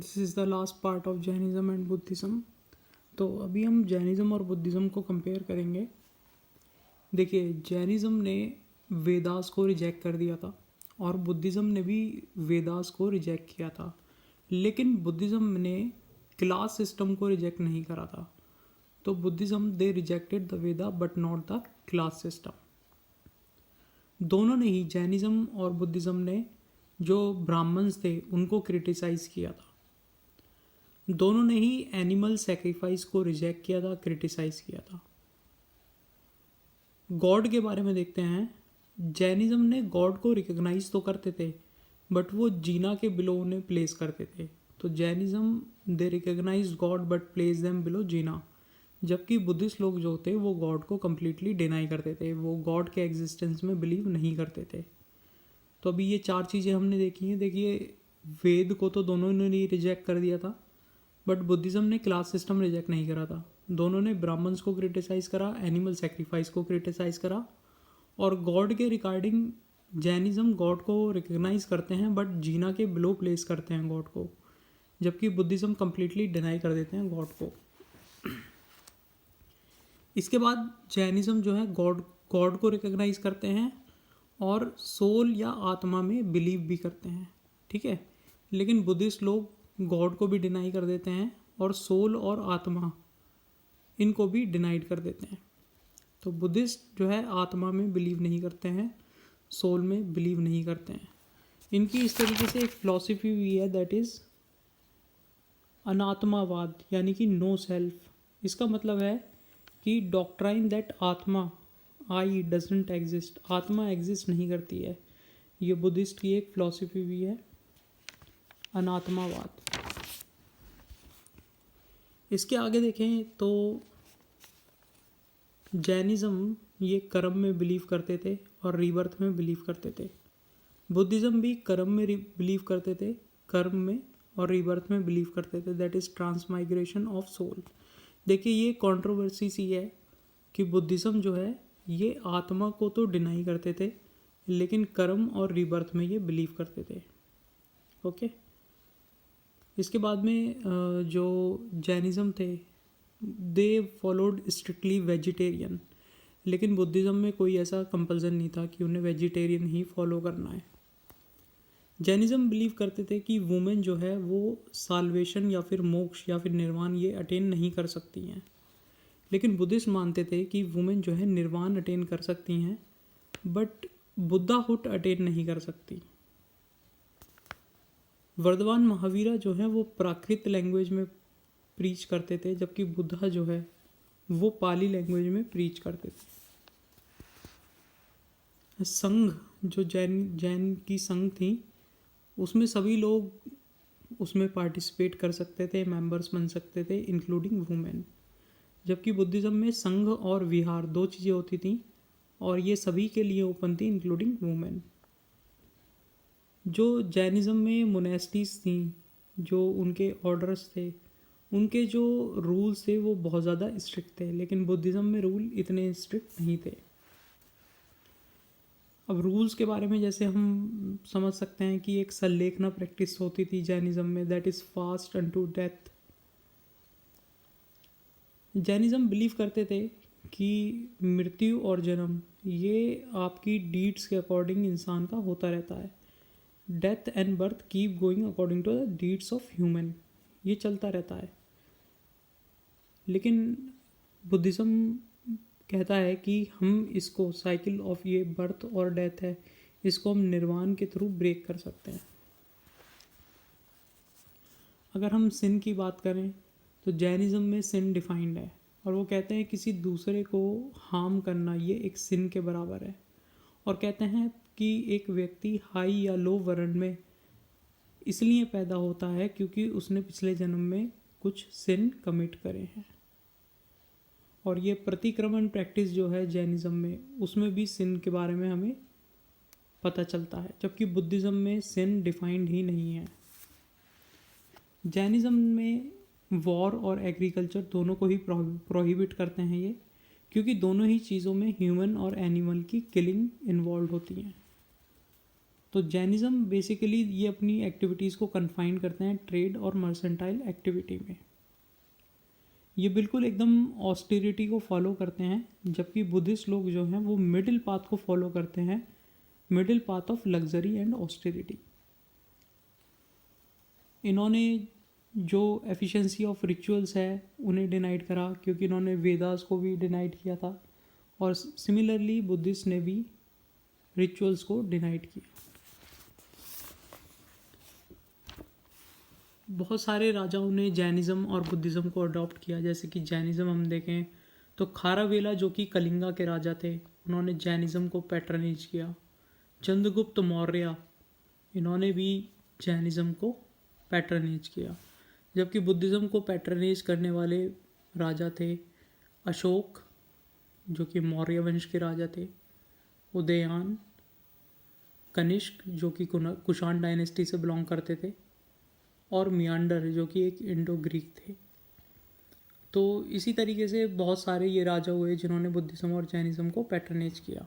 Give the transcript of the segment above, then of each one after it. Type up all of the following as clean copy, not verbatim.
This is the last part of Jainism and Buddhism. तो अभी हम जैनिज़्म और बुद्धिज़्म को कंपेयर करेंगे। देखिए, जैनिज़्म ने वेदास को रिजेक्ट कर दिया था और बुद्धिज़्म ने भी वेदास को रिजेक्ट किया था, लेकिन बुद्धिज़्म ने क्लास सिस्टम को रिजेक्ट नहीं करा था। तो Buddhism they rejected the Veda but not the class system. दोनों ने ही, जैनिज़्म और बुद्धिज़्म ने जो ब्राह्मण्स थे उनको क्रिटिसाइज़ किया था। दोनों ने ही एनिमल सेक्रीफाइस को रिजेक्ट किया था, क्रिटिसाइज़ किया था। गॉड के बारे में देखते हैं। जैनिज़्म ने गॉड को रिकग्नाइज तो करते थे, बट वो जीना के बिलो उन्हें प्लेस करते थे। तो Jainism they recognise god but place them below Jina, जबकि बुद्धिस्ट लोग जो थे वो गॉड को कम्प्लीटली डिनाई करते थे, वो गॉड के एग्जिस्टेंस में बिलीव नहीं करते थे। तो अभी ये चार चीज़ें हमने देखी हैं। देखिए, वेद को तो दोनों ने रिजेक्ट कर दिया था, बट बुद्धिज़्म ने क्लास सिस्टम रिजेक्ट नहीं करा था। दोनों ने ब्राह्मण्स को क्रिटिसाइज़ करा, एनिमल सेक्रीफाइस को क्रिटिसाइज़ करा, और गॉड के रिगार्डिंग जैनिज़्म गॉड को रिकग्नाइज करते हैं बट जीना के बिलो प्लेस करते हैं गॉड को, जबकि बुद्धिज़्म कम्प्लीटली डिनाई कर देते हैं गॉड को। इसके बाद जैनिज़्म जो है गॉड गॉड को रिकग्नाइज करते हैं और सोल या आत्मा में बिलीव भी करते हैं, ठीक है। लेकिन बुद्धिस्ट लोग गॉड को भी डिनाई कर देते हैं और सोल और आत्मा इनको भी डिनाइड कर देते हैं। तो बुद्धिस्ट जो है आत्मा में बिलीव नहीं करते हैं, सोल में बिलीव नहीं करते हैं। इनकी इस तरीके से एक फिलॉसफी भी है, दैट इज़ अनात्मावाद, यानी कि नो सेल्फ। इसका मतलब है कि डॉक्ट्राइन दैट आत्मा, आई डजंट एग्जिस्ट, आत्मा एग्जिस्ट नहीं करती है। ये बुद्धिस्ट की एक फिलॉसफी भी है, अनात्मावाद। इसके आगे देखें तो जैनिज़्म ये कर्म में बिलीव करते थे और रीबर्थ में बिलीव करते थे। बुद्धिज़्म भी कर्म में बिलीव करते थे, कर्म में, और रीबर्थ में बिलीव करते थे, that is transmigration of soul. देखिए, ये कंट्रोवर्सी सी है कि बुद्धिज़्म जो है ये आत्मा को तो डिनाई करते थे, लेकिन कर्म और रीबर्थ में ये बिलीव करते थे। ओके। इसके बाद में जो जैनिज़्म थे दे फॉलोड स्ट्रिक्टली वेजिटेरियन, लेकिन बुद्धिज़्म में कोई ऐसा कंपल्सन नहीं था कि उन्हें वेजिटेरियन ही फॉलो करना है। जैनिज़्म बिलीव करते थे कि वुमेन जो है वो साल्वेशन या फिर मोक्ष या फिर निर्वाण ये अटेन नहीं कर सकती हैं, लेकिन बुद्धिस्ट मानते थे कि वुमेन जो है निर्वाण अटेन कर सकती हैं बट बुद्धाहुड अटेन नहीं कर सकती। वर्धमान महावीरा जो है वो प्राकृत लैंग्वेज में प्रीच करते थे, जबकि बुद्धा जो है वो पाली लैंग्वेज में प्रीच करते थे। संघ, जो जैन की संघ थी, उसमें सभी लोग उसमें पार्टिसिपेट कर सकते थे, मेंबर्स बन सकते थे, इंक्लूडिंग वुमेन। जबकि बुद्धिज़्म में संघ और विहार दो चीज़ें होती थी और ये सभी के लिए ओपन थी, इंक्लूडिंग वुमेन। जो जैनिज़्म में मोनेस्टीज थी, जो उनके ऑर्डर्स थे, उनके जो रूल्स थे वो बहुत ज़्यादा स्ट्रिक्ट थे, लेकिन बुद्धिज़्म में रूल इतने स्ट्रिक्ट नहीं थे। अब रूल्स के बारे में जैसे हम समझ सकते हैं कि एक सल्लेखना प्रैक्टिस होती थी जैनिज़्म में, that is fast unto death. Jainism believe करते थे कि मृत्यु और जन्म ये आपकी डीड्स के अकॉर्डिंग इंसान का होता रहता है। Death and birth keep going according to the deeds of human, ये चलता रहता है। लेकिन बुद्धिज़्म कहता है कि हम इसको, साइकिल ऑफ ये बर्थ और डेथ है, इसको हम निर्वाण के थ्रू ब्रेक कर सकते हैं। अगर हम सिन की बात करें तो जैनिज़्म में सिन डिफाइंड है और वो कहते हैं किसी दूसरे को हार्म करना ये एक सिन के बराबर है, और कहते हैं कि एक व्यक्ति हाई या लो वर्ण में इसलिए पैदा होता है क्योंकि उसने पिछले जन्म में कुछ सिन कमिट करे हैं। और ये प्रतिक्रमण प्रैक्टिस जो है जैनिज़्म में, उसमें भी सिन के बारे में हमें पता चलता है, जबकि बुद्धिज़्म में सिन डिफाइंड ही नहीं है। जैनिज़्म में वॉर और एग्रीकल्चर दोनों को ही प्रोहिबिट करते हैं ये, क्योंकि दोनों ही चीज़ों में ह्यूमन और एनिमल की किलिंग इन्वॉल्व होती है। तो जैनिज़्म बेसिकली ये अपनी एक्टिविटीज़ को कन्फाइन करते हैं ट्रेड और मर्सेंटाइल एक्टिविटी में। ये बिल्कुल एकदम ऑस्टेरिटी को फॉलो करते हैं, जबकि बुद्धिस्ट लोग जो हैं वो मिडिल पाथ को फॉलो करते हैं, middle path of luxury and austerity. इन्होंने जो एफिशिएंसी ऑफ रिचुअल्स है उन्हें डिनाइड करा, क्योंकि इन्होंने वेदास को भी डिनाइड किया था, और सिमिलरली बुद्धिस्ट ने भी रिचुअल्स को डिनाइड किया। बहुत सारे राजाओं ने जैनिज़्म और बुद्धिज़्म को अडॉप्ट किया। जैसे कि जैनिज़्म हम देखें तो खारावेला जो कि कलिंगा के राजा थे, उन्होंने जैनिज़्म को पैट्रनेज किया। चंद्रगुप्त मौर्य, इन्होंने भी जैनिज़्म को पैट्रनेज किया। जबकि बुद्धिज़्म को पैट्रनेज करने वाले राजा थे अशोक, जो कि मौर्य वंश के राजा थे, उदयन, कनिष्क जो कि कुषाण डायनेस्टी से बिलोंग करते थे, और मियांडर जो कि एक इंडो ग्रीक थे। तो इसी तरीके से बहुत सारे ये राजा हुए जिन्होंने बुद्धिज़्म और जैनिज़्म को पैट्रनेज किया।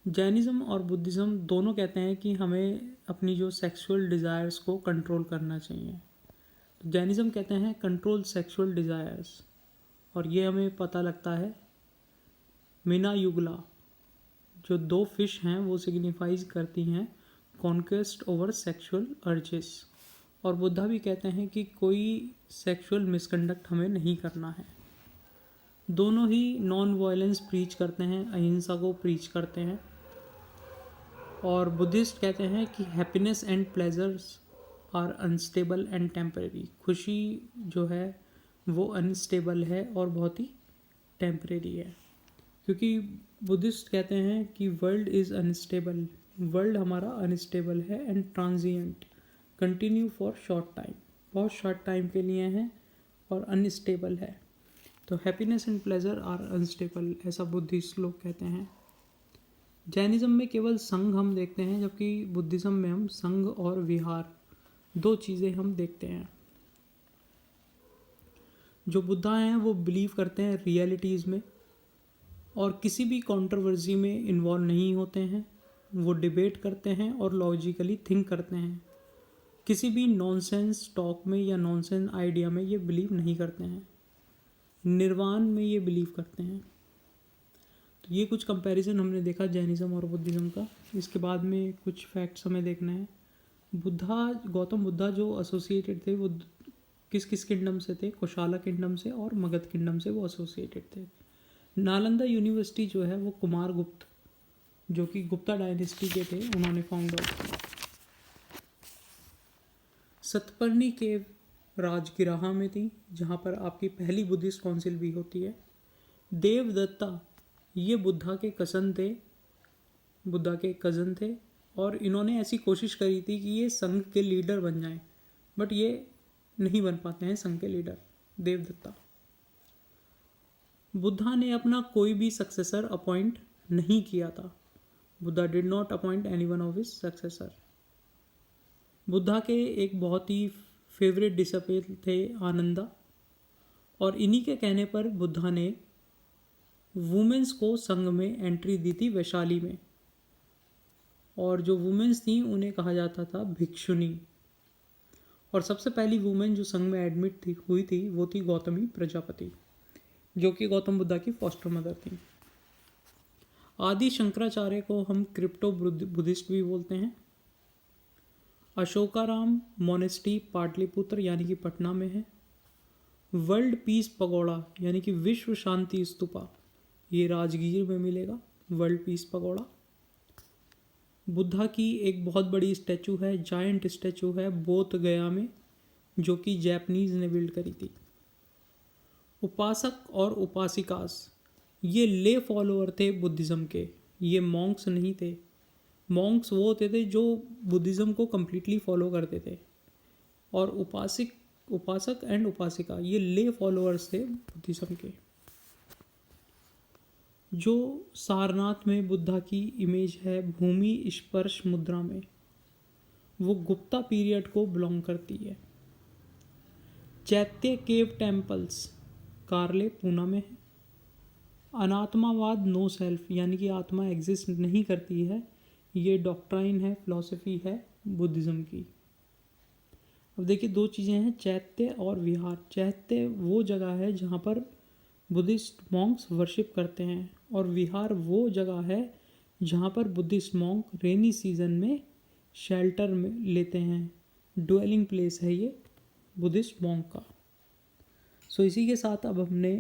जैनिज़्म और बुद्धिज़्म दोनों कहते हैं कि हमें अपनी जो सेक्सुअल डिज़ायर्स को कंट्रोल करना चाहिए। तो जैनिज़्म कहते हैं कंट्रोल सेक्सुअल डिज़ायर्स, और ये हमें पता लगता है मीना युगला, जो 2 फिश हैं वो सिग्निफाइज करती हैं कॉन्क्वेस्ट ओवर सेक्सुअल अर्जेस। और बुद्धा भी कहते हैं कि कोई सेक्सुअल मिसकंडक्ट हमें नहीं करना है। दोनों ही नॉन वायलेंस प्रीच करते हैं, अहिंसा को प्रीच करते हैं। और बुद्धिस्ट कहते हैं कि happiness and pleasures are unstable and temporary. खुशी जो है वो अनस्टेबल है और बहुत ही टेम्परेरी है, क्योंकि बुद्धिस्ट कहते हैं कि वर्ल्ड इज़ अनस्टेबल, वर्ल्ड हमारा अनस्टेबल है, and transient, continue for short time, बहुत शॉर्ट टाइम के लिए है और अनस्टेबल है। तो happiness and pleasure are unstable, ऐसा बुद्धिस्ट लोग कहते हैं। जैनिज़्म में केवल संघ हम देखते हैं, जबकि बुद्धिज़्म में हम संघ और विहार 2 चीज़ें हम देखते हैं। जो बुद्धा हैं वो बिलीव करते हैं रियलिटीज़ में, और किसी भी कंट्रोवर्सी में इन्वॉल्व नहीं होते हैं। वो डिबेट करते हैं और लॉजिकली थिंक करते हैं। किसी भी नॉनसेंस टॉक में या नॉनसेंस आइडिया में ये बिलीव नहीं करते हैं। निर्वाण में ये बिलीव करते हैं। तो ये कुछ कंपैरिजन हमने देखा जैनिज़्म और बुद्धिज़्म का। इसके बाद में कुछ फैक्ट्स हमें देखना है। गौतम बुद्धा जो एसोसिएटेड थे वो किस किस किंगडम से थे? कोशाला किंगडम से और मगध किंगडम से वो एसोसिएटेड थे। नालंदा यूनिवर्सिटी जो है वो कुमारगुप्त, जो कि गुप्ता डायनेस्टी के थे, उन्होंने फाउंड आउट किया। सतपर्णी केव राजगिराहा में थी, जहाँ पर आपकी पहली बुद्धिस्ट काउंसिल भी होती है। देवदत्ता ये बुद्धा के कज़न थे, और इन्होंने ऐसी कोशिश करी थी कि ये संघ के लीडर बन जाएं, बट ये नहीं बन पाते हैं संघ के लीडर, देवदत्ता। बुद्धा ने अपना कोई भी सक्सेसर अपॉइंट नहीं किया था। Buddha did not appoint anyone of his successor. Buddha के एक बहुत ही फेवरेट डिसिपल थे आनंदा, और इन्हीं के कहने पर बुद्धा ने वुमेन्स को संघ में एंट्री दी थी वैशाली में, और जो वुमेन्स थी उन्हें कहा जाता था भिक्षुनी। और सबसे पहली वुमेन जो संघ में एडमिट हुई थी वो थी गौतमी प्रजापति, जो कि गौतम बुद्धा की फॉस्टर मदर थी। आदि शंकराचार्य को हम क्रिप्टो बुद्धिस्ट भी बोलते हैं। अशोकाराम मोनेस्ट्री पाटलिपुत्र यानी कि पटना में है। वर्ल्ड पीस पगोड़ा यानी कि विश्व शांति स्तूपा, ये राजगीर में मिलेगा। World peace pagoda. बुद्धा की एक बहुत बड़ी स्टैचू है, जायंट स्टैचू है बोध गया में, जो कि जैपनीज ने बिल्ड करी थी। उपासक और उपासिकास ये ले फॉलोअर थे बुद्धिज़्म के, ये मॉन्क्स नहीं थे। मॉन्क्स वो होते थे जो बुद्धिज़्म को कम्प्लीटली फॉलो करते थे, और उपासक एंड उपासिका ये ले फॉलोअर्स थे बुद्धिज़्म के। जो सारनाथ में बुद्धा की इमेज है भूमि स्पर्श मुद्रा में, वो गुप्ता पीरियड को बिलोंग करती है। चैत्य केव टेम्पल्स कारले पूना में है। अनात्मावाद, नो सेल्फ, यानी कि आत्मा एग्जिस्ट नहीं करती है, ये डॉक्ट्राइन है, फिलॉसफी है बुद्धिज़्म की। अब देखिए दो चीज़ें हैं, चैत्य और विहार। चैत्य वो जगह है जहाँ पर बुद्धिस्ट मॉन्क्स वर्शिप करते हैं, और विहार वो जगह है जहाँ पर बुद्धिस्ट मॉन्क रेनी सीजन में शेल्टर में लेते हैं। ड्वेलिंग प्लेस है ये बुद्धिस्ट मॉन्क का। सो इसी के साथ अब हमने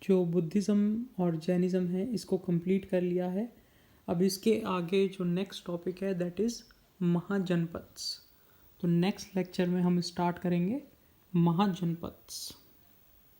जो बुद्धिज़्म और जैनिज़्म है इसको कंप्लीट कर लिया है। अब इसके आगे जो नेक्स्ट टॉपिक है दैट इज़ महाजनपथ्स। तो नेक्स्ट लेक्चर में हम स्टार्ट करेंगे महाजनपथ्स।